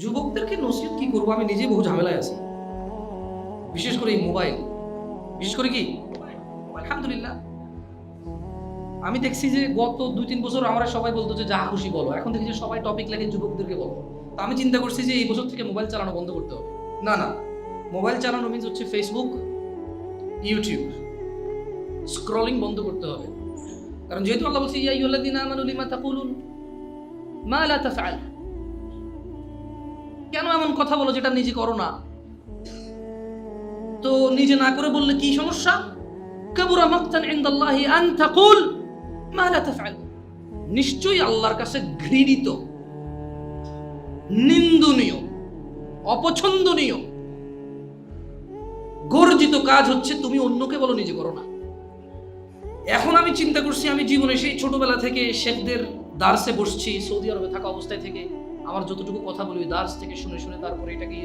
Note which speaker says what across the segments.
Speaker 1: যুবকদেরকে নসিহত কি করবো, আমি নিজে বহু ঝামেলায় আছি, বিশেষ করে এই মোবাইল, বিশেষ করে কি আলহামদুলিল্লাহ আমি দেখছি যে গত 2-3 বছর আমরা সবাই বলতো যে যা খুশি বলো, এখন দেখি যে সবাই টপিক লাগে যুবকদেরকে বলো। তো আমি চিন্তা করছি যে এই বছর থেকে মোবাইল চালানো বন্ধ করতে হবে। না না, মোবাইল চালানো মিন্স হচ্ছে ফেসবুক, ইউটিউব স্ক্রলিং বন্ধ করতে হবে। কারণ যেহেতু আল্লাহ বলছে ইয়া আইয়ুহাল্লাযীনা আমানু লিমা তাকুলুন মা লা তাফআল, কেন এমন কথা বলো যেটা নিজে করো না? তো নিজে না করে বললে কি সমস্যা? কাবুরা মাকতান ইনদাল্লাহি আন তাকুল মা লা তাফআল, নিশ্চয়ই আল্লাহর কাছে ঘৃণিত, নিন্দনীয়, অপছন্দনীয়, গর্জিত কাজ হচ্ছে তুমি অন্যকে বলো নিজে করো না। এখন আমি চিন্তা করছি, আমি জীবনে সেই ছোটবেলা থেকে শেখদের দার্সে বসছি, সৌদি আরবে থাকা অবস্থায় থেকে আমার যতটুকু কথা বলি দার্স থেকে শুনে শুনে, তারপরে এটাকে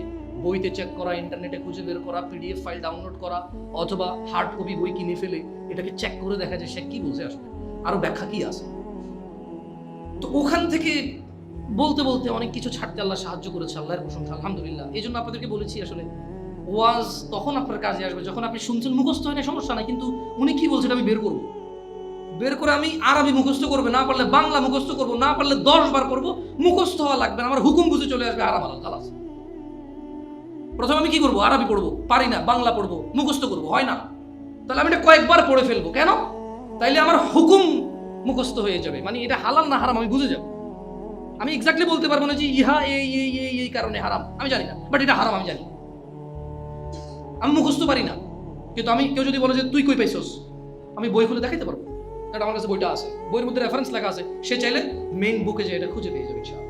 Speaker 1: বইতে চেক করা, ইন্টারনেটে খুঁজে বের করা, পিডিএফ ফাইল ডাউনলোড করা, অথবা হার্ড কপি বই কিনে ফেলে এটাকে চেক করে দেখা যায় সে কি বলছে, আসলে আরো ব্যাখ্যা কি আছে। তো ওখান থেকে বলতে বলতে অনেক কিছু ছাড়তে আল্লাহ সাহায্য করেছে, আল্লাহর প্রশংসা আলহামদুলিল্লাহ। এই জন্য আপনাদেরকে বলেছি আসলে ওয়াজ তখন আপনার কাজে আসবে যখন আপনি শুনছেন, মুখস্থ হয় না সমস্যা নাই, কিন্তু উনি কি বলছেন আমি বের করবো, বের করে আমি আরবি মুখস্থ করবো, না পারলে বাংলা মুখস্থ করবো, না পারলে 10 বার করবো, মুখস্থ হওয়া লাগবে না, আমার হুকুম বুঝে চলে আসবে আরাম আলাল খালাস। প্রথমে আমি কি করবো, আরবি পড়বো, পারি না, বাংলা পড়বো, মুখস্থ করবো, হয় না, তাহলে আমি এটা কয়েকবার পড়ে ফেলবো, কেন? তাইলে আমার হুকুম মুখস্থ হয়ে যাবে, মানে এটা হালাল না হারাম আমি বুঝে যাবো। আমি এক্স্যাক্টলি বলতে পারবো না যে ইহা এই এই এই এই কারণে হারাম, আমি জানি না, বাট এটা হারাম আমি জানি। আমি মুখস্থ পারি না, কিন্তু আমি কেউ যদি বলে যে তুই কই পাইছস, আমি বই খুলে দেখাইতে পারবো, কারণ আমার কাছে বইটা আছে, বইয়ের মধ্যে রেফারেন্স লেখা আছে, সে চাইলে মেইন বুকে যে এটা খুঁজে পেয়ে যাবে ইনশাআল্লাহ।